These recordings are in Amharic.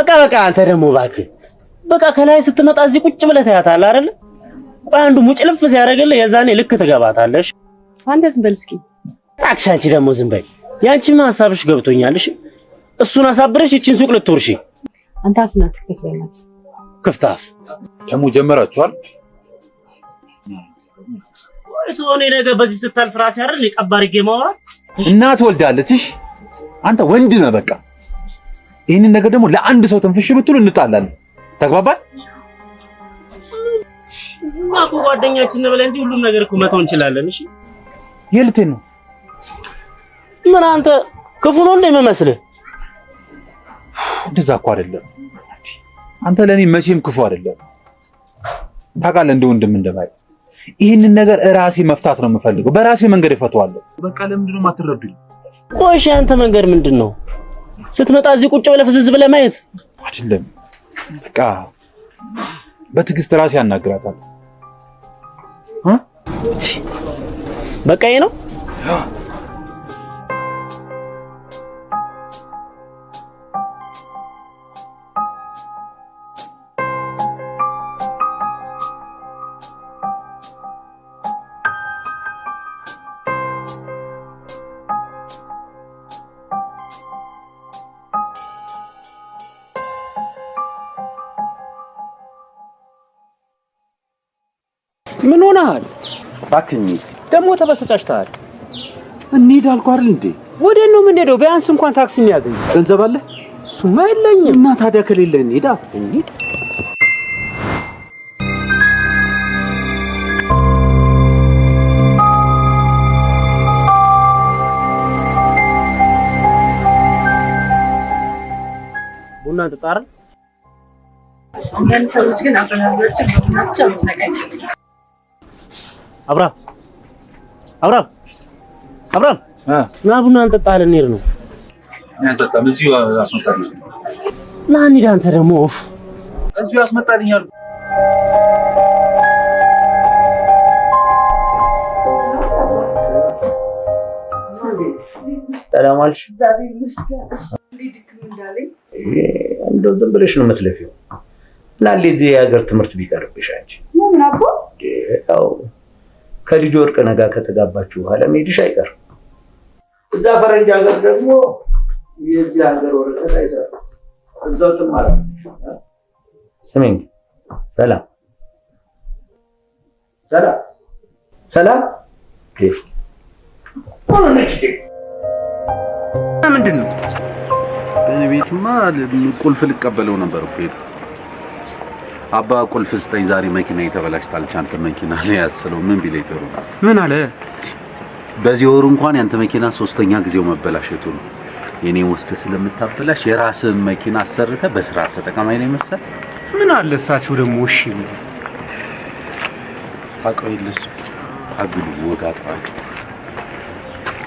በቃ አንተ ደግሞ እባክህ በቃ ከላይ ስትመጣ እዚህ ቁጭ ብለህ ታያታለህ አይደል? አንዱ ሙጭልፍ ሲያደርግልህ የዛኔ ልክ ትገባታለሽ። አንተ ዝም በል እስኪ። አንቺ ደግሞ ዝም በይ። ያንቺማ ሐሳብሽ ገብቶኛል። እሺ እሱን አሳብረሽ እቺን ሱቅ ልትወርሺ። አንተ አፍና ትከት በእናት ክፍታፍ ደግሞ ጀመራችኋል። ወይ ቶኔ ነገር በዚህ ስታልፍ ራስ ያረል ይቀባርጌ ማውራት እናት ወልዳለች። እሺ አንተ ወንድ ነህ በቃ። ይሄንን ነገር ደግሞ ለአንድ ሰው ተንፍሽ ብትሉ እንጣላለን። ተግባባን? እና ጓደኛችን ነው ብለን እንጂ ሁሉም ነገር እኮ መተው እንችላለን። እሺ የልቴን ነው ምን አንተ ክፉ ነው እንደሚመስልህ? እንደዛ እኮ አይደለም። አንተ ለኔ መቼም ክፉ አይደለም። ታውቃለህ እንደ ወንድም እንደማይ ይሄንን ነገር ራሴ መፍታት ነው የምፈልገው። በራሴ መንገድ እፈታዋለሁ። በቃ ለምንድን ነው የማትረዱኝ? ቆይ አንተ መንገድ ምንድነው? ስትመጣ እዚህ ቁጭ ብለህ ፍዝዝ ብለህ ማየት አይደለም። በቃ በትዕግስት ራሴ ያናግራታል። በቃ ይሄ ነው። ምን ሆነሃል? ባክኝት ደግሞ ተበሰጫጭተሃል። እንሂድ አልኩህ አይደል እንዴ? ወዴት ነው የምንሄደው? ቢያንስ እንኳን ታክሲ እንያዝኝ። ገንዘብ አለ? እሱማ የለኝም። እና ታዲያ ከሌለ እንሂድ። ቡና ተጣራ አንዳንድ ሰዎች ግን አፈናዞችን ናቸው ተቀይስ አብራም ና ቡና እንጠጣለን። እንሂድ ነው አንተም እዚሁ አስመጣልኝ። ና እንሂድ። አንተ ደግሞ እዚሁ አስመጣልኝ አልኩ። ሰላም አልሽ? እግዚአብሔር ይመስገን። ሊድክም እንዳለኝ እንደው ዝም ብለሽ ነው የምትለፊው። ላሌ እዚህ የሀገር ትምህርት ቢቀርብሽ አንቺ ምን አቦ ያው ከልጅ ወርቅ ነጋ ከተጋባችሁ በኋላ መሄድሽ አይቀርም። እዛ ፈረንጅ ሀገር ደግሞ የዚህ ሀገር ወረቀት አይሰራም። እዛው ትማራለሽ። ስሚኝ፣ ሰላም ምንድን ነው? ቤቱማ ቁልፍ ልቀበለው ነበር እኮ ሄድኩ። አባ ቁልፍ ስጠኝ ዛሬ መኪና የተበላሽታለች። አንተ መኪና ላይ ያስለው ምን ቢለኝ ጥሩ ነው? ምን አለ? በዚህ ወሩ እንኳን ያንተ መኪና ሶስተኛ ጊዜው መበላሸቱ ነው። የኔ ወስደ ስለምታበላሽ የራስህን መኪና አሰርተ በስርዓት ተጠቀማኝ ነው መሰል። ምን አለ እሳቸው ደግሞ እሺ ቢሉ ታውቀውልስ አግሉ ወጋጣጭ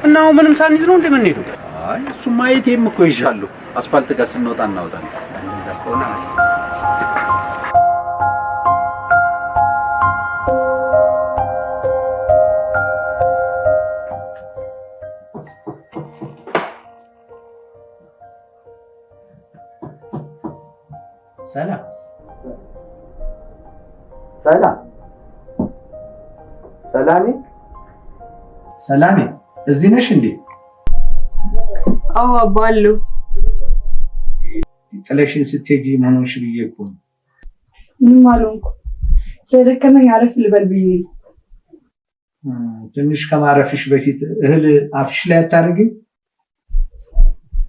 እና አሁን ምንም ሳንይዝ ነው እንደምንሄደው? አይ እሱማ የቴም እኮ ይሻለሁ። አስፋልት ጋር ስንወጣ እናወጣለን። እንደዛ ከሆነ ሰላሜ እዚህ ነሽ እንዴ? አዎ አባሉ ጥለሽን ስትሄጂ ምን ሆንሽ ብዬ እኮ ነው። ምንም አልሆንኩ። ስለደከመኝ አረፍ ልበል ብዬ ነው። ትንሽ ከማረፍሽ በፊት እህል አፍሽ ላይ አታርጊም?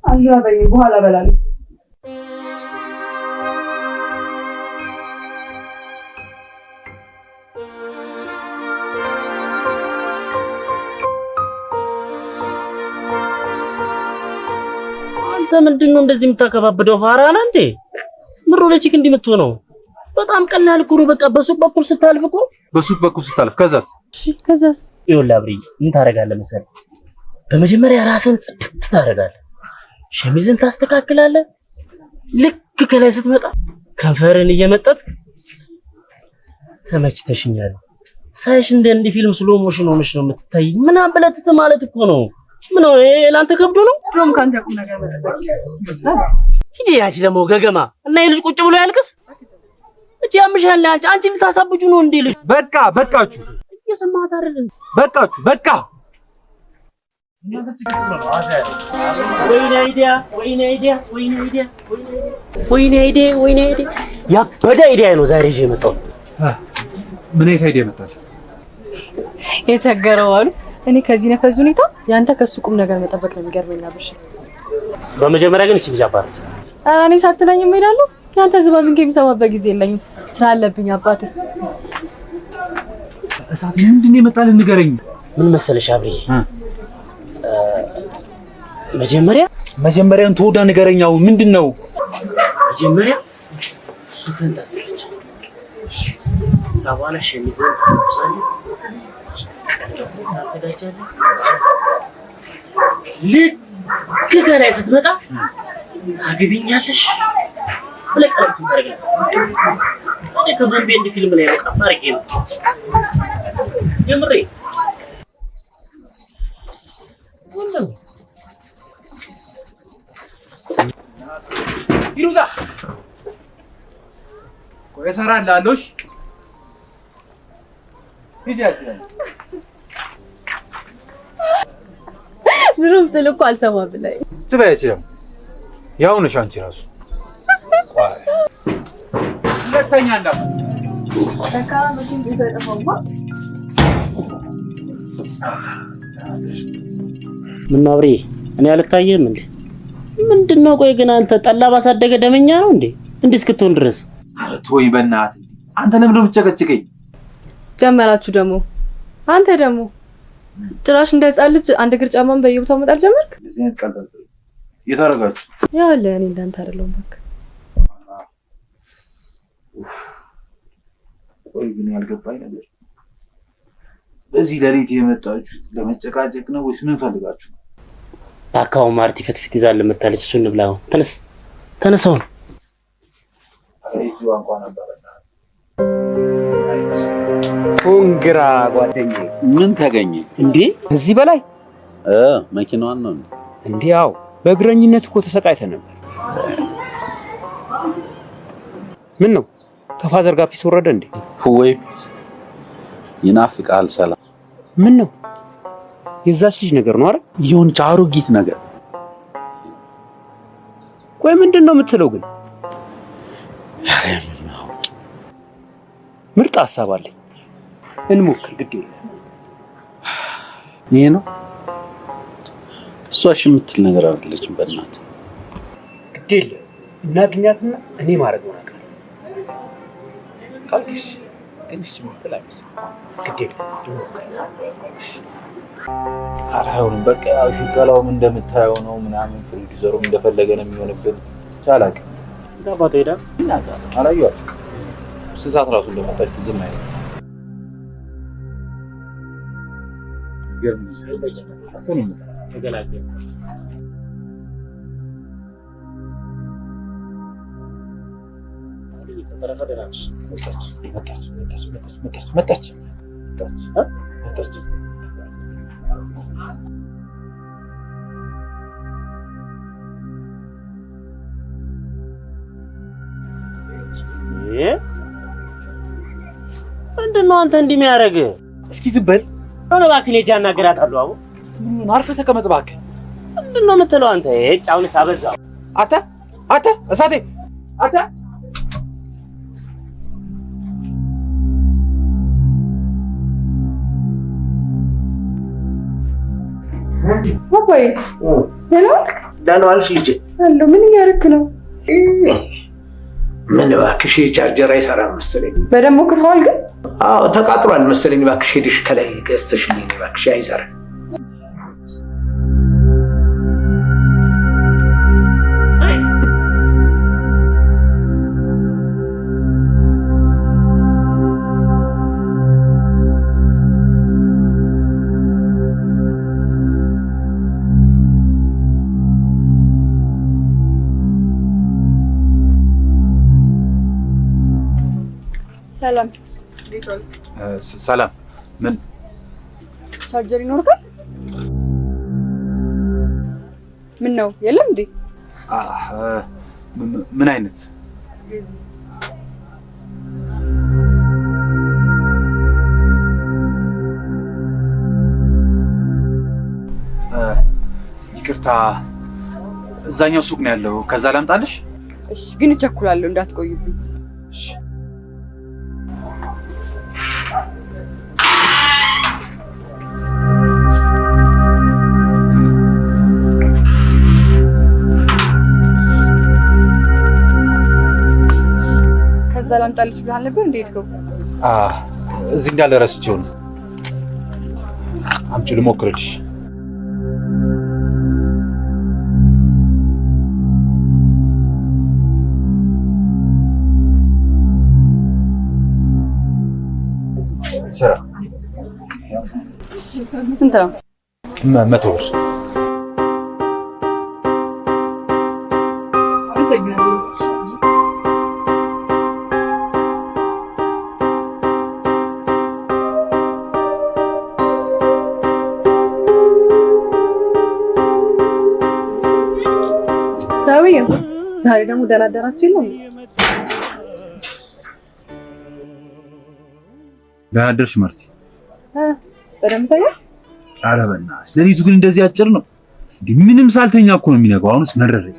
አልራበኝም፣ በኋላ እበላለሁ። ምንድነው እንደዚህ የምታከባብደው? ፋራና እንዴ ምሮ ለቺክ እንዲምትሆነው በጣም ቀላል እኮ ነው። በቃ በሱቅ በኩል ስታልፍ እኮ ከዛስ ይኸውልህ አብሪ ምን ታደርጋለህ መሰለህ? በመጀመሪያ ራስን ጽድት ታደርጋለህ፣ ሸሚዝን ታስተካክላለህ። ልክ ከላይ ስትመጣ ከንፈርን እየመጠጥ ተመችተሽኛል ሳይሽ እንደ ፊልም ስሎ ሞሽን ሆነሽ ነው የምትታይ። ምን አበለጥት ማለት እኮ ነው። ምን ነው ላንተ ከብዶ ነው? ድሮም ካንተ ቁም ነገር መጠበቅ ይመስላል። ሂጂ ያቺ ደግሞ ገገማ እና የልጅ ቁጭ ብሎ ያልቅስ እቺ ያምሻል። አንቺ ልታሳብጁ ነው እንዴ? ልጅ በቃችሁ እየሰማት አይደል? በቃችሁ ወይኔ አይዲያ ያበደ አይዲያ ነው ዛሬ ይዤ የመጣው። ምን አይነት አይዲያ መጣች? የቸገረው አሉ። እኔ ከዚህ ነፈዝ ሁኔታ ያንተ ከሱ ቁም ነገር መጠበቅ ነው የሚገርመኝ አብርሽ። በመጀመሪያ ግን እቺ ልጅ አባረች። ኧረ እኔ ሳትለኝ እሄዳለሁ። ያንተ ዝባዝንኬ የሚሰማበት ጊዜ የለኝም ስላለብኝ አባቴ። እሳት ምንድን ነው የመጣልን ንገረኝ። ምን መሰለሽ አብርዬ መጀመሪያን ተወዳ ንገረኛው ምንድነው? መጀመሪያ ሱፍን ታስለች ሳባና ሸሚዝን ትለብሳለህ፣ ታዘጋጃለህ። ልክ ከላይ ስትመጣ ታገቢኛለሽ ብለህ ቀለብት ታደርጋለህ። እኔ ከቦምቤ እንደ ፊልም ላይ ነው ቀባር ጌም የምሬ ይሩዳ ቆይ እሰራልሃለሁ። ምንም ስል እኮ አልሰማም ብለኝ ትበያችም ያው ነሽ አንቺ ራሱ ቆይ ሁለተኛ እንዳት ተካራ መቼም ይተጠፋማ። ምን አብሬ እኔ አልታየም እንዴ? ምንድነው? ቆይ ግን አንተ ጠላ ባሳደገ ደመኛ ነው እንዴ? እንዲህ እስክትሆን ድረስ ኧረ ተወኝ በእናትህ። አንተ ለምን የምትጨቀጭቀኝ? ጀመራችሁ ደግሞ አንተ ደግሞ ጭራሽ እንደ ሕፃን ልጅ አንድ እግር ጫማን በየቦታው መጣል ጀመርክ። እንደዚህ አይነት ቀልድ እየታረጋችሁ ያው ለእኔ እንዳንተ አይደለሁም እባክህ። ቆይ ግን ያልገባኝ ነገር በዚህ ሌሊት የመጣችሁት ለመጨቃጨቅ ነው ወይስ ምን ፈልጋችሁ ነው? ባካው ማርቲ ፍትፍት ይዛል ለምታለች እሱን እንብላው። ተነሳው አይጆ እንኳን አባረና ኮንግራ ጓደኛዬ። ምን ተገኘ እንዴ? እዚህ በላይ መኪናዋን ነው እንዴ? ያው በእግረኝነት እኮ ተሰቃይተን ነበር። ምን ነው ከፋዘር ጋር ፒስ ወረደ እንዴ? ወይ ይናፍቃል ሰላም። ምን ነው የዛች ልጅ ነገር ነው አይደል? ይሁን አሮጊት ነገር። ቆይ ምንድነው የምትለው ግን? ምርጥ ሐሳብ አለኝ። እንሞክር። ግድ የለም ይሄ ነው እሷሽ የምትል ነገር አይደለችም። በእናትህ ግድ የለም እናግኛትና እኔ ማድረግ ነው ነገር ካልክሽ ትንሽ ምትል አይመስልም። ግድ የለም እንሞክር። አራዩን በቃ ሽቀላውም እንደምታየው ነው ምናምን ፕሮዲዩሰሩም እንደፈለገ ነው የሚሆንብን። ቻላቅ ዳባቶ ሄዳ አላየኋት ስሳት ራሱ እንደመጣች ዝም አይነት ገርም ይዘለች አሁን ተገላገለ። መጣች። ምንድነው አንተ እንዲህ የሚያደርግ? እስኪ ዝም በል። ሆነ እባክህ ልጅ አናግራታለሁ። አቦ ምን አርፈህ ተቀመጥ እባክህ። ምንድነው የምትለው አንተ? ጫውንስ አበዛው። አታ እሳቴ አታ አባዬ ሄሎ ደህና ዋልሽ ልጄ? አሎ ምን እያደረክ ነው? ምን እባክሽ ቻርጀር አይሰራም መሰለኝ። በደንብ ሞክረዋል ግን? አዎ ተቃጥሏል መሰለኝ። እባክሽ ሄድሽ ከላይ ገዝተሽ ነኝ እባክሽ። አይሰራም። ሰላም እንዴት ዋልክ? ሰላም ምን ቻርጀር ይኖርካል? ምን ነው የለም እንዴ? ምን አይነት ይቅርታ፣ እዛኛው ሱቅ ነው ያለው። ከዛ ላምጣልሽ? እሺ፣ ግን እቸኩላለሁ እንዳትቆይብኝ። እሺ። ከዛ ላምጣልሽ ብለሃል ነበር እንዴ? ሄድከው? እዚህ እንዳለ ረስቼው ነው። አምጪው ልሞክርልሽ። ስራ ስንት ነው? 100 ብር። ሰውዬው ዛሬ ደግሞ ደህና አደራችሁ ይላል። ደህና አደርሽ ማርቲ። በደምብ ታያለህ? ኧረ በእናትሽ ሌሊቱ ግን እንደዚህ አጭር ነው እንዴ? ምንም ሳልተኛ እኮ ነው የሚነጋው። አሁንስ መረረኝ።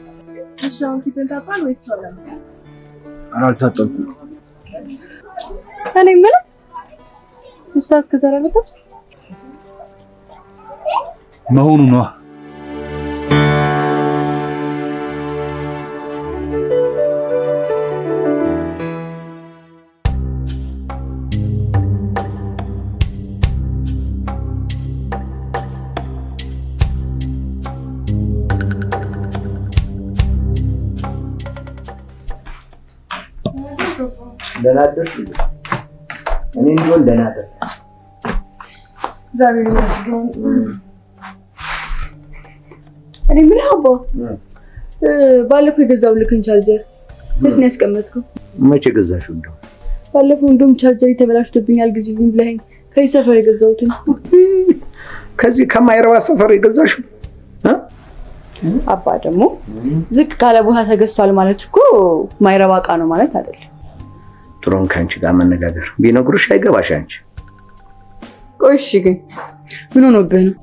እሺ አሁን ፊትህን ታጥባለህ ወይስ ትሰራለህ? ኧረ አልታጠብኩም። እኔ የምልህ ኡስታዝ ከዘራ መጣች መሆኑ ነው። ደህና አደርሽ? እኔ እንደው ደህና አደርሽ? እግዚአብሔር ይመስገን። እኔ ምን አባ ባለፈው የገዛሁልህን ቻርጀር የት ነው ያስቀመጥከው? መቼ ገዛሽው? እንደው ባለፈው እንደውም ቻርጀር ተበላሽቶብኛል ግዢልኝ ብለኸኝ ከዚህ ሰፈር የገዛሁትን። ከዚህ ከማይረባ ሰፈር የገዛሽው? አባ ደግሞ ዝቅ ካለ ቦታ ተገዝቷል ማለት እኮ ማይረባ ዕቃ ነው ማለት አይደለም። ጥሩን ከአንቺ ጋር መነጋገር ቢነግሩሽ አይገባሽ አንቺ። ቆይ እሺ፣ ግን ምን ሆኖብህ ነው?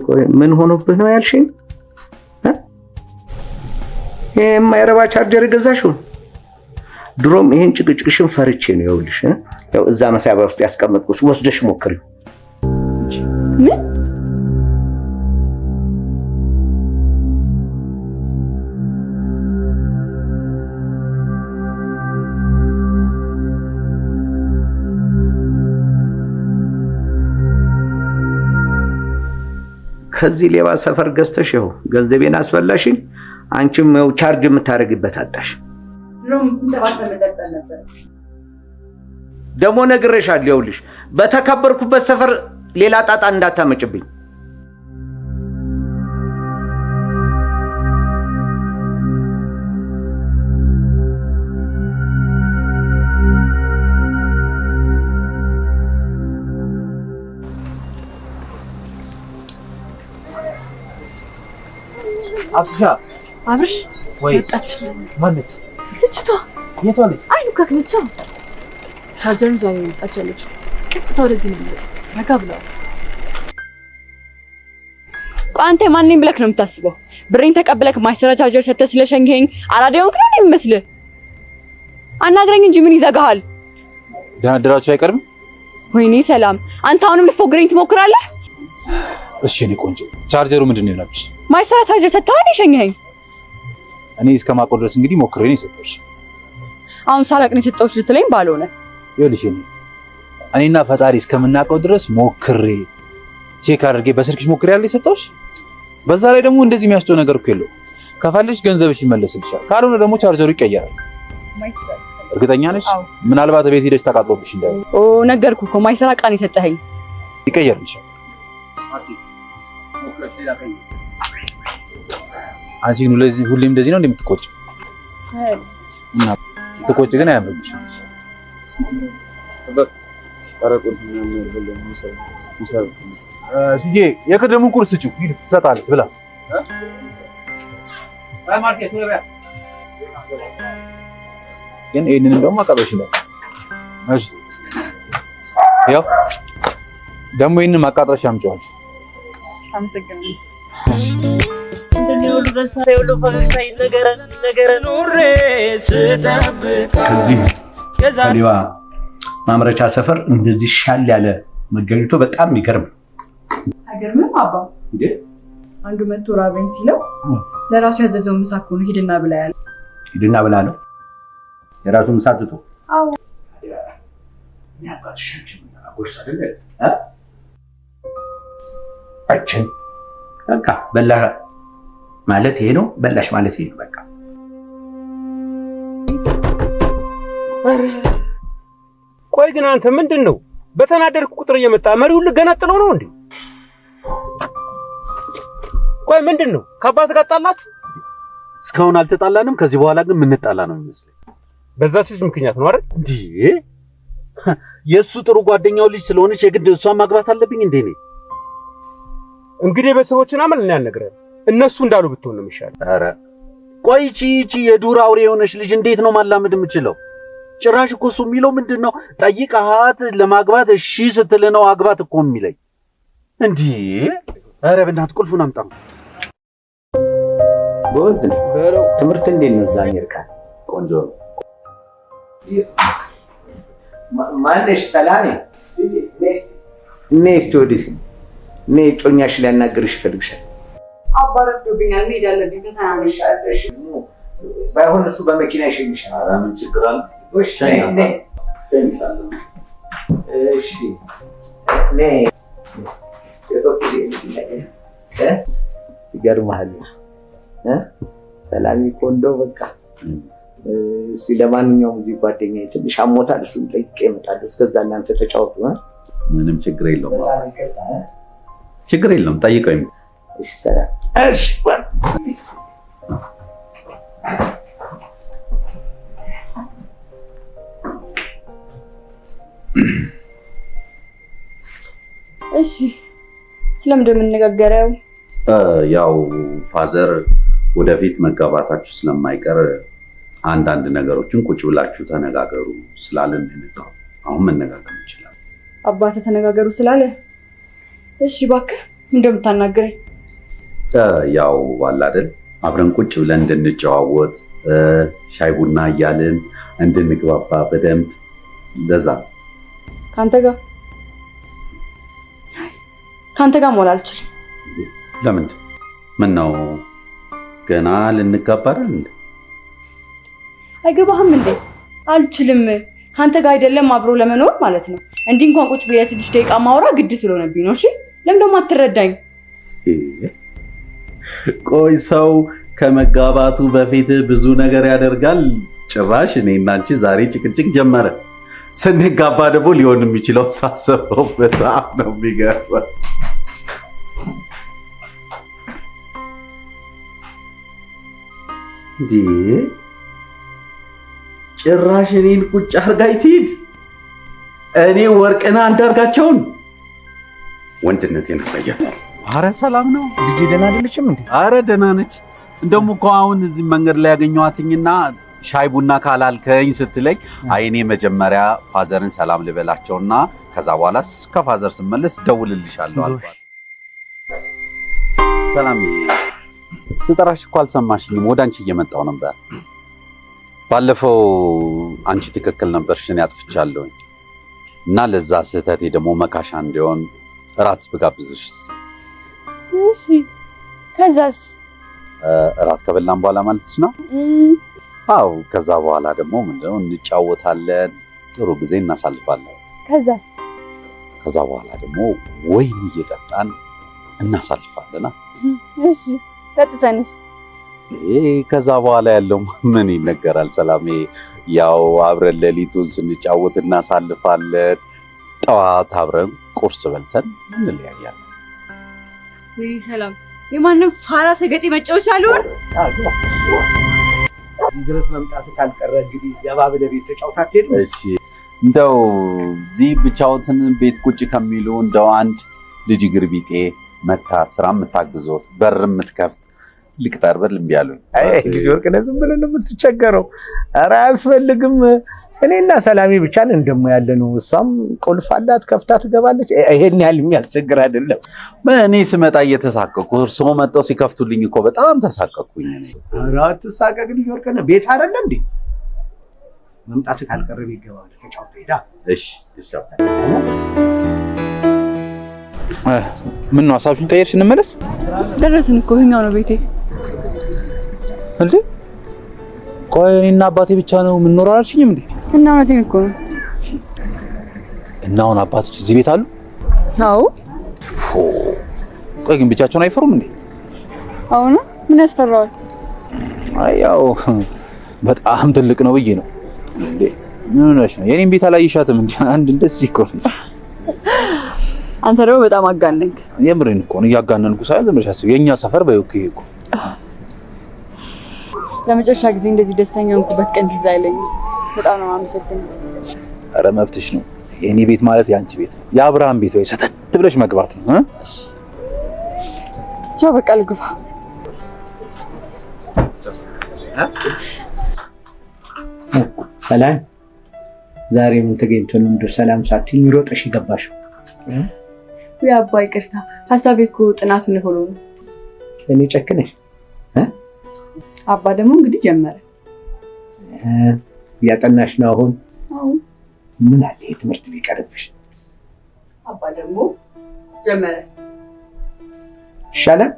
ቆይ ምን ሆኖብህ ነው ያልሽኝ? የማይረባ ቻርጀር የገዛሽው? ድሮም ይሄን ጭቅጭቅሽን ፈርቼ ነው። ይኸውልሽ ያው እዛ መሳቢያ ውስጥ ያስቀመጥኩት ወስደሽ ሞክሪው። ምን ከዚህ ሌባ ሰፈር ገዝተሽ ይኸው ገንዘቤን አስበላሽኝ። አንቺም ያው ቻርጅ የምታረግበት አጣሽ። ደግሞ ነግሬሻለሁ። ይኸውልሽ በተከበርኩበት ሰፈር ሌላ ጣጣ እንዳታመጭብኝ። አብሻ አብርሽ ወይ መጣች። ማነች ልጅቷ? የቷ ልጅ? አይኑ ካክነቻ ቻርጀሩን ዛሬ መጣች አለች። ቀጥታ ወደዚህ ነው ረጋ ብለዋል። ቆይ አንተ ማንንም ብለክ ነው የምታስበው? ብሬን ተቀብለክ ማይሰራ ቻርጀር ሰተህ ስለሸንገኝ አራዳውን ክራን የሚመስልህ? አናግረኝ እንጂ ምን ይዘጋሃል? ደህና አደራችሁ አይቀርም? ወይኔ ሰላም፣ አንተ አሁንም ልትፎግረኝ ትሞክራለህ? እሺ እኔ ቆንጆ ቻርጀሩ ምንድን ነው ያለብሽ? ማይሰራ ቻርጀር ሰተህ የሸንገኝ? እኔ እስከማውቀው ድረስ እንግዲህ ሞክሬ ነው የሰጠሁሽ። አሁን ሳላቅ ነው የሰጠሁሽ ልትለኝ ባልሆነ። ይኸውልሽ እኔና ፈጣሪ እስከምናውቀው ድረስ ሞክሬ ቼክ አድርጌ በስልክሽ ሞክሬ ያለ የሰጠሁሽ። በዛ ላይ ደግሞ እንደዚህ የሚያስጨው ነገር እኮ የለውም። ከፈለግሽ ገንዘብሽ ይመለስልሻል፣ ካልሆነ ደግሞ ቻርጀሩ ይቀየራል። እርግጠኛ ነሽ? ምናልባት ቤት ሄደሽ ተቃጥሎብሽ እንዳይሆን። ኦ ነገርኩህ እኮ ማይሰራ ዕቃ ነው የሰጠኸኝ። ይቀየርልሻል። አንቺ ግን ሁሌም እንደዚህ ነው እንደምትቆጭ? እና ስትቆጭ ግን አያምርብሽም። ዲጄ የቀደሙን ቁርስ ስጪው ሂድ ትሰጣለች ብላ ማርኬት ነው ግን ይሄንን እንደውም አቀበሽ ነው እሺ ያው ደግሞ ይሄንን ማቃጠሻ አምጪዋለሽ አመሰግናለሁ እንደዚህ ሁሉ ደስታ ሁሉ ፈገግታ ነገረ ኑሬ ስጠብቅ ከዚህ ከሊዋ ማምረቻ ሰፈር እንደዚህ ሻል ያለ መገኘቱ በጣም የሚገርም አይገርምም አባ እንዴ አንዱ መቶ ራበኝ ሲለው ለራሱ ያዘዘው ምሳ እኮ ነው ሂድና ብላ ያለው ሂድና ብላ ነው የራሱ ምሳ ትቶ አዎ ያባትሽ ጎርሳ አይደለ አችን በቃ በላ ማለት ይሄ ነው በላሽ ማለት ይሄ ነው በቃ ቆይ ግን አንተ ምንድነው በተናደድኩ ቁጥር እየመጣ መሪውን ልገነጥለው ነው እንዴ ቆይ ምንድነው ከአባት ጋር ጣላችሁ እስካሁን አልተጣላንም ከዚህ በኋላ ግን ምን ጣላ ነው የሚመስለው በዛ ሲስ ምክንያት ነው አይደል እንዴ የሱ ጥሩ ጓደኛው ልጅ ስለሆነች የግድ እሷን ማግባት አለብኝ እንዴ እኔ እንግዲህ ቤተሰቦችን አመል እና ያነግረን እነሱ እንዳሉ ብትሆን ነው የሚሻለው ኧረ ቆይ እቺ የዱር አውሬ የሆነች ልጅ እንዴት ነው ማላመድ የምችለው ጭራሽ እኮ እሱ የሚለው ምንድነው ጠይቃት ለማግባት እሺ ስትል ነው አግባት እኮ የሚለኝ እንዴ ኧረ በእናትህ ቁልፉን አምጣ ጎዝ ትምህርት እንዴት ነው ዛሬ ይርካል ቆንጆ ማነሽ ሰላም ኔስት ወዲስ ኔ ጮኛሽ ሊያናግርሽ ይፈልግሻል አባረዶብኛል መሄድ አለብኝ ከተናነሽ ባይሆን እሱ በመኪና ይሸኝሻል ኧረ ምን ችግር አለ እሺ ኔ ይገርምሃል ሰላም እኮ እንደው በቃ እስኪ ለማንኛውም እዚህ ጓደኛዬ ትንሽ አሞታል እሱን ጠይቄ እመጣለሁ እስከዛ እናንተ ተጫወቱ ምንም ችግር የለውም ችግር የለውም ጠይቀኝ እሺ ሰላም እሺ እሺ ስለምንድን ነው የምንነጋገረው ያው ፋዘር ወደፊት መጋባታችሁ ስለማይቀር አንዳንድ ነገሮችን ቁጭ ብላችሁ ተነጋገሩ ስላለን ነው አሁን መነጋገር እንችላለን አባትህ ተነጋገሩ ስላለ እሺ እባክህ እንደምታናግረኝ ያው ዋላ አይደል አብረን ቁጭ ብለን እንድንጨዋወት ሻይ ቡና እያልን እንድንግባባ በደንብ ለዛ ካንተ ጋር መሆን አልችልም ለምንድን ምን ነው ገና ልንጋባ አይደል እንዴ አይገባህም እንዴ አልችልም ካንተ ጋር አይደለም አብሮ ለመኖር ማለት ነው እንዲህ እንኳን ቁጭ ብዬ ትንሽ ደቂቃ ማውራ ግድ ስለሆነብኝ ነው እሺ ለምን ደግሞ አትረዳኝ ቆይ ሰው ከመጋባቱ በፊት ብዙ ነገር ያደርጋል ጭራሽ እኔና አንቺ ዛሬ ጭቅጭቅ ጀመረ ስንጋባ ደግሞ ሊሆን የሚችለው ሳሰበው በጣም ነው የሚገርመው እንዴ ጭራሽ እኔን ቁጭ አርጋይ ትሂድ እኔ ወርቅና አንዳርጋቸውን ወንድነቴን አሳያታለሁ ኧረ ሰላም ነው ልጅ ደህና አይደለችም እንዴ ኧረ ደህና ነች እንደውም እኮ አሁን እዚህ መንገድ ላይ ያገኘኋትኝና ሻይ ቡና ካላልከኝ ስትለኝ አይ እኔ መጀመሪያ ፋዘርን ሰላም ልበላቸውና ከዛ በኋላ ከፋዘር ስመለስ ደውልልሻለሁ አልኳት ሰላም ስጠራሽ እኮ አልሰማሽኝም ወደ አንቺ እየመጣሁ ነበር ባለፈው አንቺ ትክክል ነበርሽ እኔ አጥፍቻለሁኝ እና ለዛ ስህተቴ ደግሞ መካሻ እንዲሆን እራት ብጋብዝሽ እሺ ከዛስ እራት ከበላን በኋላ ማለትሽ ነው አው ከዛ በኋላ ደግሞ ምንድነው እንጫወታለን ጥሩ ጊዜ እናሳልፋለን ከዛ በኋላ ደግሞ ወይን እየጠጣን እናሳልፋለና እሺ ጠጥተንስ ከዛ በኋላ ያለው ምን ይነገራል ሰላሜ ያው አብረን ሌሊቱን ስንጫወት እናሳልፋለን ጠዋት አብረን ቁርስ በልተን እንለያያለን ወይ ሰላም የማንም ፋራ ሰገጤ መጫወቻ አልሆን እዚህ ድረስ መምጣት ካልቀረ እንግዲህ የባብለ ቤት ተጫውታት ሄዱ እሺ እንደው እዚህ ብቻውትን ቤት ቁጭ ከሚሉ እንደው አንድ ልጅ ግርቢጤ መታ ስራ የምታግዞት በር የምትከፍት ልቅጠር ብል እምቢ አሉኝ። ልጅ ወርቅነህ ዝም ብለህ ነው የምትቸገረው። ኧረ አያስፈልግም። እኔና ሰላሜ ብቻ ነን ደግሞ ያለ ነው። እሷም ቁልፍ አላት ከፍታ ትገባለች። ይሄን ያህል የሚያስቸግር አይደለም። እኔ ስመጣ እየተሳቀቅኩ እርስዎ መጥተው ሲከፍቱልኝ እኮ በጣም ተሳቀቅኩኝ። ኧረ አትሳቀቅ ልጅ ወርቅነህ። ቤት አይደለ እንዴ? መምጣት ካልቀረበ ይገባል። ተጫውተህ ሄዳ። እሺ እሺ። ምን ነው ሀሳብሽን ቀየርሽ? እንመለስ። ደረስን እኮ ይኸኛው ነው ቤቴ። እንዴ ቆይ እኔና አባቴ ብቻ ነው የምንኖረው አልሽኝም እንዴ? እና እውነቴን እኮ ነው። እና አሁን አባትሽ እዚህ ቤት አሉ? አዎ። ቆይ ግን ብቻቸውን አይፈሩም እንዴ? አሁን ምን ያስፈራዋል? አይ ያው በጣም ትልቅ ነው ብዬ ነው። እንዴ ምን ሆነሽ ነው? የኔን ቤት አላየሻትም እንዴ? አንድ እንደዚህ እኮ ነች። አንተ ደግሞ በጣም አጋነንክ። የምሬን እኮ ነው። እያጋነንኩ ሳይሆን ዝም ብለሽ አስቢ። የኛ ሰፈር በይውክ ይሄ እኮ ለመጨረሻ ጊዜ እንደዚህ ደስተኛ ሆንኩበት ቀን ትዝ አይለኝም። በጣም ነው የማመሰግነው። ኧረ መብትሽ ነው። የኔ ቤት ማለት የአንቺ ቤት ነው። የአብርሃም ቤት ወይ ሰተት ብለሽ መግባት ነው። ቻው በቃ ልግባ። ሰላም ዛሬ ምን ተገኝቶ ነው እንደው ሰላም ሳትይኝ ሮጠሽ የገባሽው? ወይ አባ ይቅርታ፣ ሀሳቤ እኮ ጥናቱን ሆኖ ነው። እኔ ጨክነሽ አባ ደግሞ እንግዲህ ጀመረ። እያጠናሽ ነው አሁን? አዎ። ምን አለ የትምህርት ቢቀርብሽ? አባ ደግሞ ጀመረ። ይሻላል።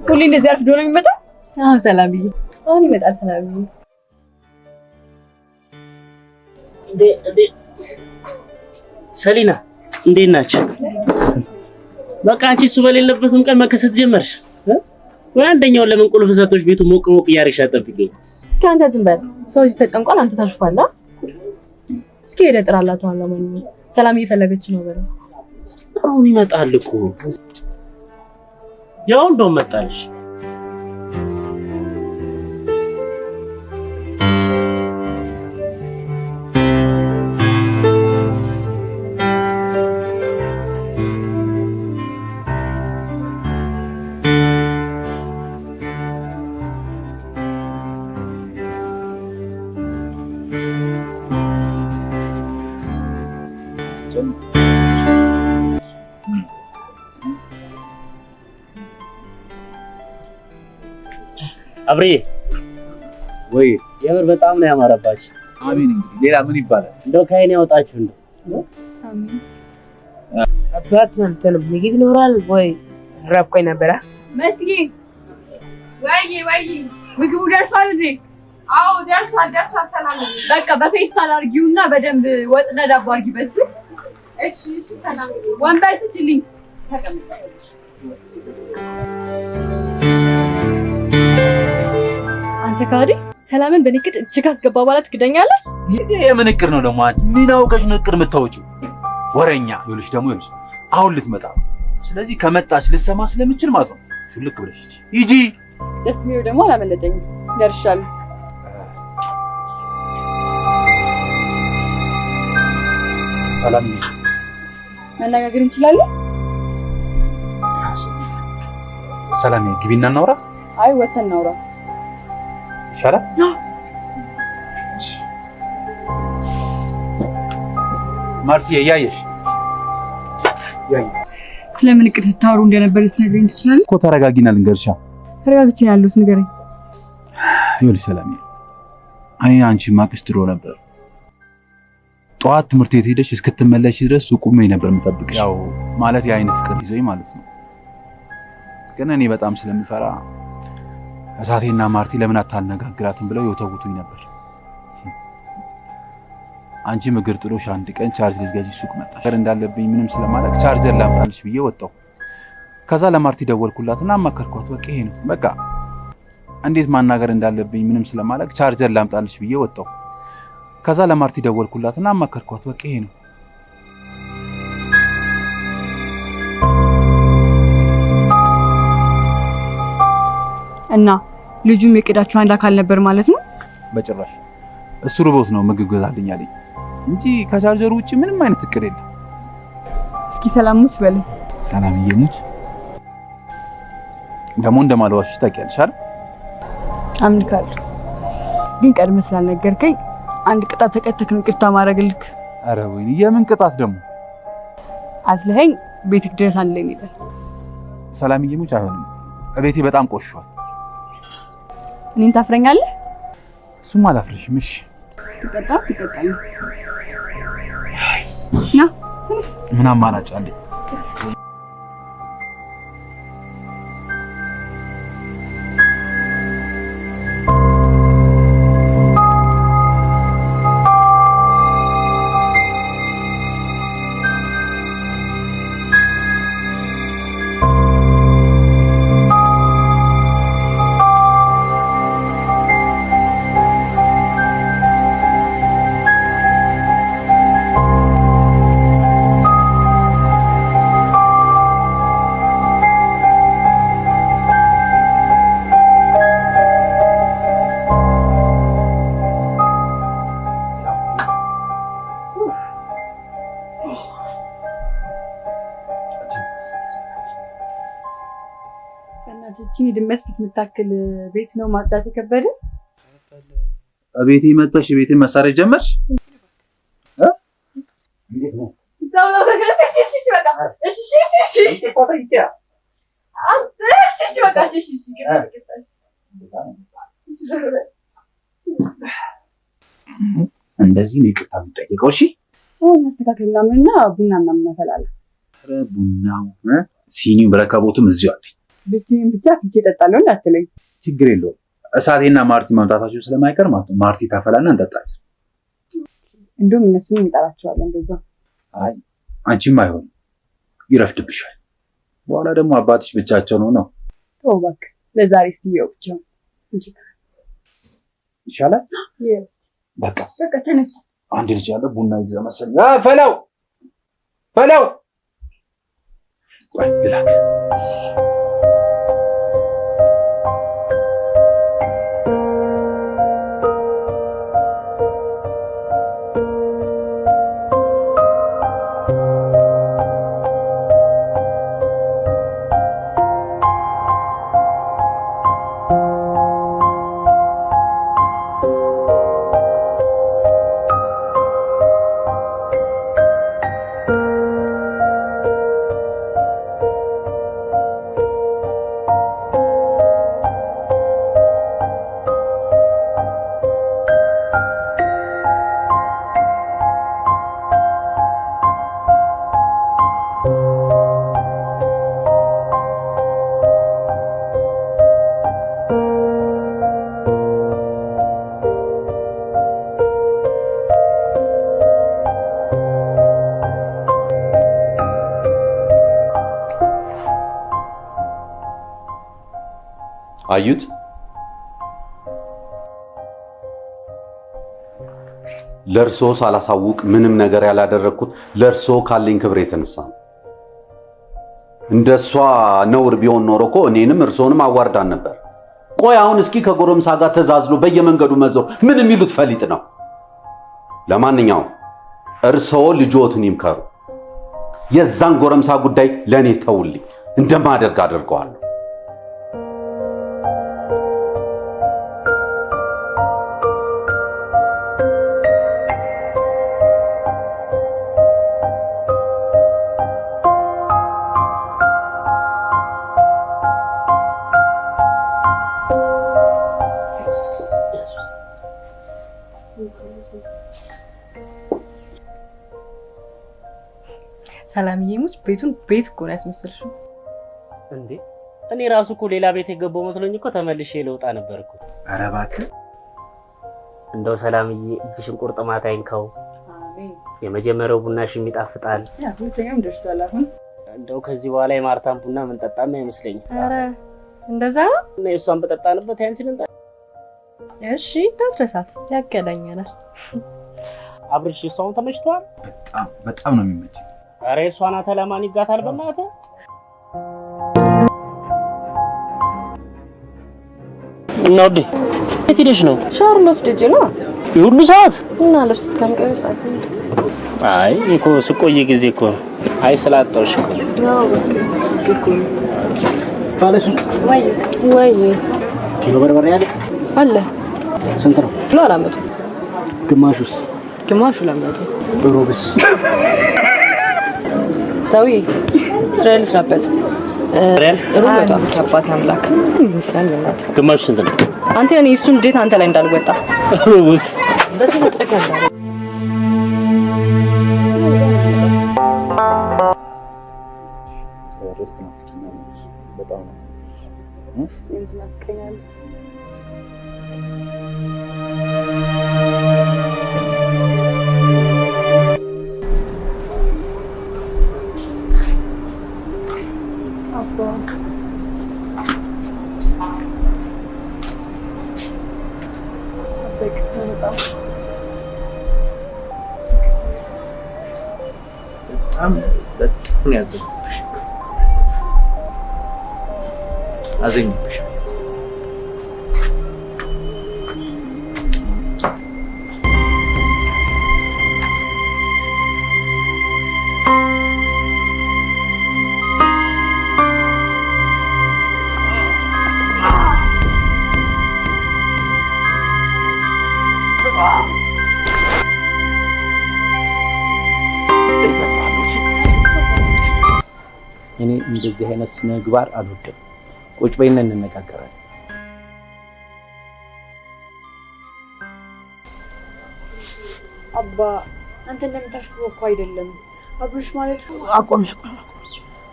ሁሌ እንደዚህ አርፍዶ ነው የሚመጣው? አዎ ሰላምዬ፣ አሁን ይመጣል ሰላምዬ። እንዴ ሰሊና እንዴት ናችሁ? በቃ አንቺ እሱ በሌለበትም ቀን መከሰት ጀመርሽ ወይ? አንደኛውን ለምን ቁልፍ ሰጥቶሽ ቤቱ ሞቅ ሞቅ እያደረግሽ አጠብቂኝ። እስኪ አንተ ዝም በል። ሰው እዚህ ተጨንቋል፣ አንተ ታሽፋለህ። እስኪ ሄደህ ጥራላት። ዋላ ማንኛው ሰላም እየፈለገች ነው በለው። አሁን ይመጣል እኮ ያው እንደው መጣልሽ። አብሬ ወይ የምር በጣም ነው ያማረባችሁ። አሜን። እንግዲህ ሌላ ምን ይባላል? እንደው ከአይኔ ያወጣችሁ እንደው አሜን። አባት እንትን ምግብ ይኖራል ወይ? ረብቆኝ ነበረ። መስጊ ወይ ምግቡ ደርሷል እንዴ? አዎ ደርሷል። ሰላም በቃ በፌስታል አድርጊውና በደንብ ወጥና ዳቦ አድርጊበት። እሺ ሰላም። ወንበር ስጪልኝ ተቀመጥ። አንተ ካዲ ሰላምን በንቅድ እጅግ አስገባ በኋላ ትክደኛለህ? የምን እቅድ ነው ደግሞ? አንቺ ምን አውቀሽ ነው እቅድ የምታወጪው? ወረኛ ይኸውልሽ፣ ደግሞ ይኸውልሽ አሁን ልትመጣ ነው። ስለዚህ ከመጣች ልትሰማ ስለምችል ማለት ነው ሹልክ ብለሽ ሂጂ። ደስ የሚለው ደግሞ አላመለጠኝም፣ ደርሻለሁ። ሰላም መነጋገር እንችላለን? ሰላም ግቢና እናውራ። አይ ወተን እናውራ ይሻላል። ማርቲ ያያየሽ ስለምን እቅድ ስታወሩ እንደነበር ልትነግረኝ ትችላለህ? እኮ ተረጋጊና ልንገርሻ። ተረጋግቼ ያሉት ንገረኝ። ይኸውልሽ ሰላም፣ እኔ አንቺ ማቅሽ ድሮ ነበር። ጠዋት ትምህርት ቤት ሄደሽ እስክትመለሽ ድረስ ሱቁም ነበር የምጠብቅሽ። ያው ማለት የአይን ፍቅር ይዞኝ ማለት ነው። ግን እኔ በጣም ስለምፈራ እሳቴና ማርቲ ለምን አታነጋግራትም ብለው ይወተውቱኝ ነበር። አንቺ እግር ጥሎሽ አንድ ቀን ቻርጅ ልትገዢ ሱቅ መጣሽ። እንዳለብኝ ምንም ስለማላውቅ ቻርጀር ላምጣልሽ ብዬ ወጣሁ። ከዛ ለማርቲ ደወልኩላትና አማከርኳት። በቃ ይሄ ነው በቃ እንዴት ማናገር እንዳለብኝ ምንም ስለማላውቅ ቻርጀር ላምጣልሽ ብዬ ወጣሁ። ከዛ ለማርቲ ደወልኩላትና አማከርኳት። በቃ ይሄ ነው። እና ልጁም የቅዳችሁ አንድ አካል ነበር ማለት ነው? በጭራሽ። እሱ ርቦት ነው ምግብ ገዛልኝ አለኝ። እንጂ ከቻርጀሩ ውጪ ምንም አይነት እቅድ የለም። እስኪ ሰላሙች በለኝ። ሰላምዬ ሙች ደግሞ እንደማልዋሽ ታውቂያለሽ አይደል? አምልካለሁ። ግን ቀድመህ ስላልነገርከኝ አንድ ቅጣት ተቀጥተህ ነው ይቅርታ ማድረግልክ። ኧረ ወይኔ የምን ቅጣት ደግሞ? አዝለኸኝ ቤትክ ድረስ አንድ ላይ እንሄዳለን። ሰላምዬ ሙች አይሆንም። ቤቴ በጣም ቆሽሿል። እኔን ታፍረኛለህ? እሱም አላፍርሽም። እሺ ትቀጣለህ። ና ምን አማራጭ አለ? እቺ ድመት ፊት የምታክል ቤት ነው ማጽዳት የከበደ። ቤቴ መጣሽ፣ ቤቴ መሳሪያ ጀመርሽ? እንደዚህ ነው ይቅርታ የምጠይቀው? እሺ ማስተካከል ምናምንና ቡና ምናምን እናፈላለን። ቡናው ሲኒው በረከቦቱም እዚሁ አለኝ። ብቻዬን ብቻ ፊቼ እጠጣለሁ እንዳትለኝ። ችግር የለውም። እሳቴና ማርቲ መምጣታቸው ስለማይቀር ማለት ነው ማርቲ ታፈላና እንጠጣለን። እንደውም እነሱን እንጠራቸዋለን በዛው። አይ አንቺም አይሆንም፣ ይረፍድብሻል። በኋላ ደግሞ አባትሽ ብቻቸው ነው። ተው እባክህ፣ ለዛሬ እስኪየው ብቻ ይሻላል። በቃ ተነስ። አንድ ልጅ ያለ ቡና ይዘህ መሰለኝ። ፈላው ወይ ግላክ አዩት ለርሶ ሳላሳውቅ ምንም ነገር ያላደረኩት ለርሶ ካለኝ ክብር የተነሳ ነው። እንደሷ ነውር ቢሆን ኖሮ እኮ እኔንም እርሶንም አዋርዳን ነበር። ቆይ አሁን እስኪ ከጎረምሳ ጋር ተዛዝሎ በየመንገዱ መዞር ምን የሚሉት ፈሊጥ ነው? ለማንኛውም እርሶ ልጆትን ይምከሩ። የዛን ጎረምሳ ጉዳይ ለኔ ተውልኝ፣ እንደማደርግ አድርገዋለሁ። ሰላምዬ ሙች ቤቱን ቤት እኮ ነው ያስመሰልሽው እንዴ? እኔ ራሱ እኮ ሌላ ቤት የገባው መስሎኝ እኮ ተመልሼ ልወጣ ነበር እኮ። ኧረ እባክህ እንደው ሰላምዬ እጅሽን ቁርጥማት አይንካው። አሜን። የመጀመሪያው ቡናሽም ይጣፍጣል። ያ ሁለተኛም ደርሷል። አሁን እንደው ከዚህ በኋላ የማርታን ቡና ምን ጠጣና አይመስለኝም። ኧረ እንደዛ ነው። እና የሷን በጠጣንበት ያንቺን እንጣ። እሺ ታስረሳት ያገናኘናል። አብርሽ እሷን ተመችቷል? በጣም ነው የሚመች። ኧረ እሷን አተላማን ይጋታል በእናትህ። እና ወዴ የት ሄደሽ ነው? ሻወር ልወስድ ነው። የሁሉ ሰዓት እና ልብስ እስከምቀርጽ አይ እኮ ስቆይ ጊዜ እኮ አይ ስላጣውሽ እኮ ባለሱቅ ወይ ኪሎ በርበሬ አለ ስንት ነው? ኪሎ 400 ግማሹስ? ግማሹ 200 ሩብስ? ሰውዬ እስራኤል ስራበት ሩብ መቶ አስራባት ያምላክ ይመስላል። እናት ግማሹ ስንት ነው? አንተ እኔ እሱን እንዴት አንተ ላይ እንዳልወጣ ሩብስ በተጠቀለ በጣም አዘኝብሽ። እኔ እንደዚህ አይነት ስነ ምግባር አልወድም። ቁጭ በይና እንነጋገራለን። አባ አንተ እንደምታስበው እኮ አይደለም። አብርሽ ማለት አቆም።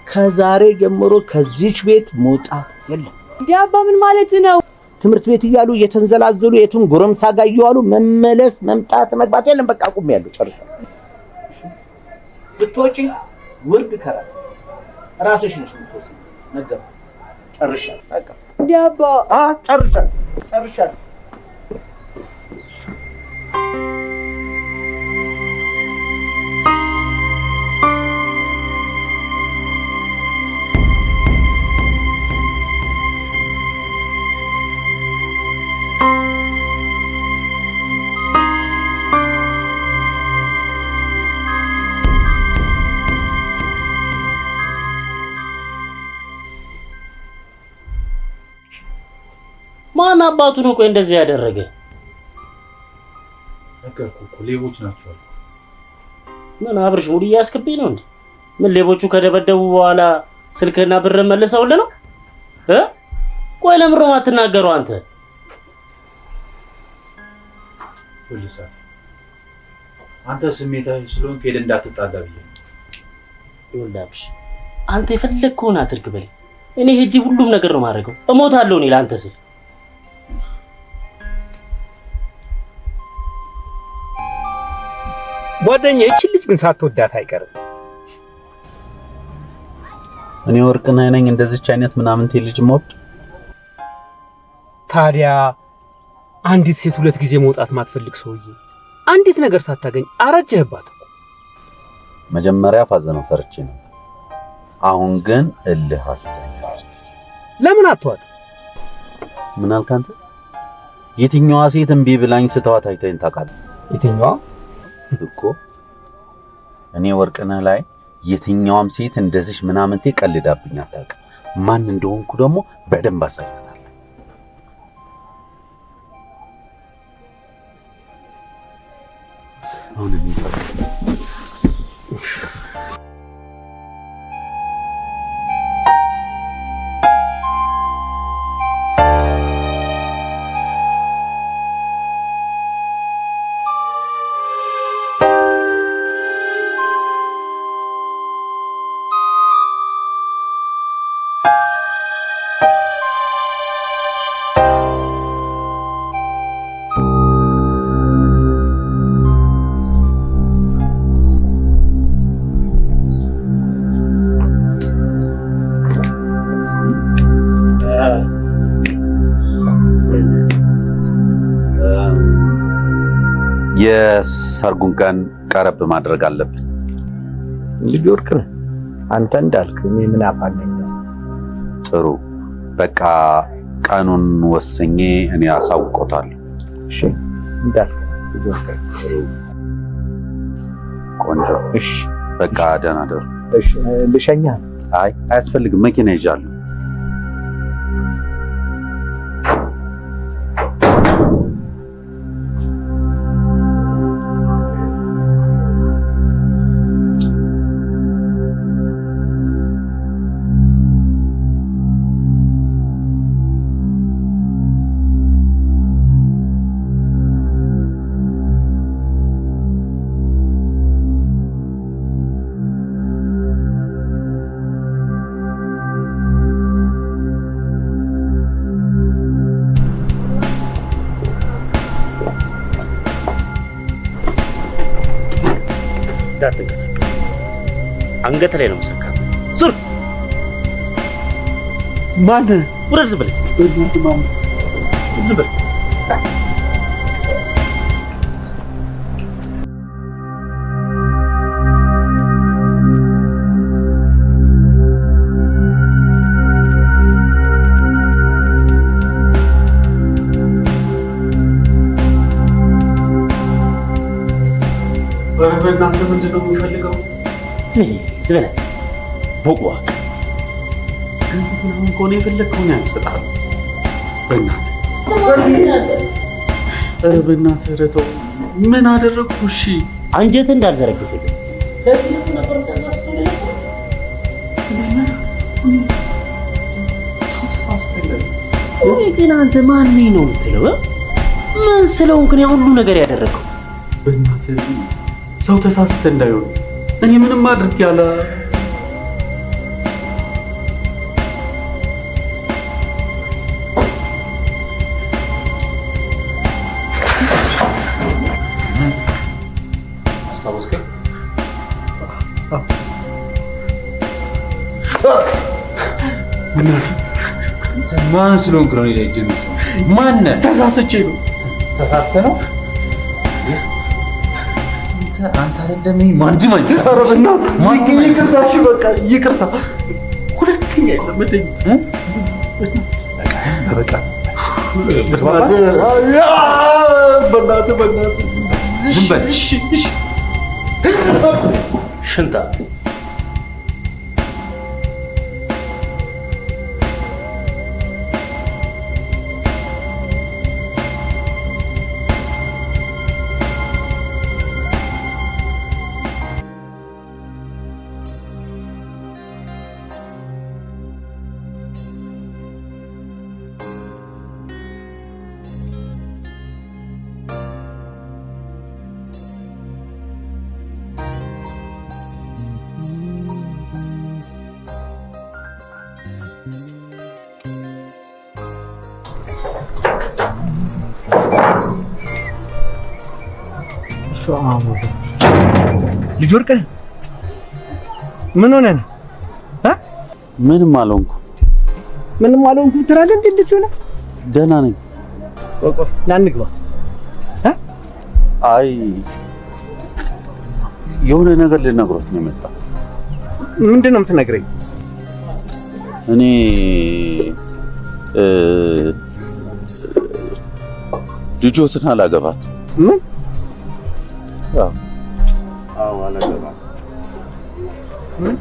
ከዛሬ ጀምሮ ከዚች ቤት መውጣት የለም። አባ ምን ማለት ነው? ትምህርት ቤት እያሉ እየተንዘላዘሉ የቱን ጎረምሳ ጋር እየዋሉ መመለስ መምጣት መግባት የለም። በቃ አቁሜያለሁ፣ ጨርሻለሁ። ብትወጪ ውርድ ከራስ ራስሽ ነሽ የምትወስጂው ነገር። ጨርሻለሁ፣ በቃ ዲያባ ጨርሻለሁ። ማን አባቱ ነው ቆይ እንደዚህ ያደረገ? ነገርኩህ እኮ ሌቦች ናቸው። ምን አብርሽ ሙሉ እያስከብኝ ነው እንዴ? ምን ሌቦቹ ከደበደቡ በኋላ ስልክና ብር መልሰውልህ ነው? ቆይ ለምን ነው የማትናገረው አንተ? ፖሊስ አንተ ስሜታዊ ስለሆንክ ሄደህ እንዳትጣላ ብዬ ነው። ይኸውልህ አንተ የፈለግከውን አድርግ በል። እኔ ሄጄ ሁሉም ነገር ነው የማደርገው። እሞታለሁ እኔ ለአንተ ስል። ጓደኛዬ እቺ ልጅ ግን ሳትወዳት አይቀርም። እኔ ወርቅነህ ነኝ እንደዚች አይነት ምናምንቴ ልጅ ሞድ። ታዲያ አንዲት ሴት ሁለት ጊዜ መውጣት ማትፈልግ ሰውዬ አንዲት ነገር ሳታገኝ አረጀህባት። መጀመሪያ ፋዘነው ፈርቼ ነው። አሁን ግን እልህ አስይዘኛል። ለምን አትዋት? ምን አልክ አንተ? የትኛዋ ሴት እምቢ ብላኝ ስተዋት አይተኸኝ ታውቃለህ? የትኛዋ እኮ እኔ ወርቅነህ ላይ የትኛዋም ሴት እንደዚህ ምናምንቴ ቀልዳብኝ አታውቅም። ማን እንደሆንኩ ደግሞ በደንብ አሳይታለሁ። አሁን የሰርጉን ቀን ቀረብ ማድረግ አለብን። ልጅ ወርቅነህ አንተ እንዳልክ እኔ ምን አፋለኝ። ጥሩ በቃ ቀኑን ወስኜ እኔ አሳውቆታለሁ። እሺ እንዳልክ ቆንጆ። እሺ በቃ ደህና ደሩ። እሺ ልሸኛ። አይ አያስፈልግም፣ መኪና ይዣለሁ። እንዳትንቀሳቀስ አንገት ላይ ነው የምሰካው። ዙር ማን ውረድ፣ ዝም ብለህ ዝም ብለህ በእናንተ ምንድን ነው የሚፈልገው? ዝም ብለህ ቦቅቧቅ ገንዘቡን አሁን ከሆነ የፈለግከውን ያንሰጣል። በእናትህ ኧረ በእናትህ ኧረ ተው። ምን አደረግኩ? እሺ አንጀት እንዳልዘረግፍልህ ግን አንተ ማን ነኝ ነው የምትለው? ምን ስለሆንክ ነው ሁሉ ነገር ያደረገው? በእናትህ ሰው ተሳስተ እንዳይሆን እኔ ምንም አድርግ ያለ አስታወስከኝ? ማን ስለሆንክ ነው እኔ እጅ ነው? ማን ነህ? ተሳስቼ ነው። ተሳስተ ነው? አንተ አይደለም ማንጂ ማንጂ። ኧረ በእናትህ ይቅርታ። እሺ በቃ ይቅርታ። ሁለተኛ የለመደኝ በቃ በእናትህ ዝም በል። ሽንታ ልጅ ወርቅ ምን ሆነ ነው? ምንም አልሆንኩም። ምንም አልሆንኩም ትላለህ እንዴ? እንደዚህ ሆነ? ደህና ነኝ። ቆቆ ና እንግባ። አይ የሆነ ነገር ልነግሮት ነው የመጣው። ምንድን ነው የምትነግረኝ? እኔ ልጆትን አላገባት። ምን? አዎ አላገባት። ምን?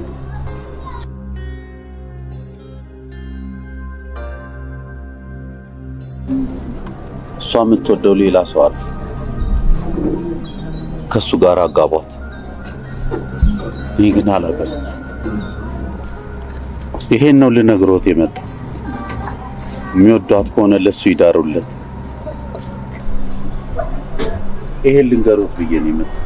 እሷ የምትወደው ሌላ ሰው አለ። ከሱ ጋር አጋቧት። እኔ ግን አላገባም። ይሄን ነው ልነግሮት የመጣው። የሚወዷት ከሆነ ለሱ ይዳሩለት። ይሄን ልንገሮት ብዬ ነው የመጣው።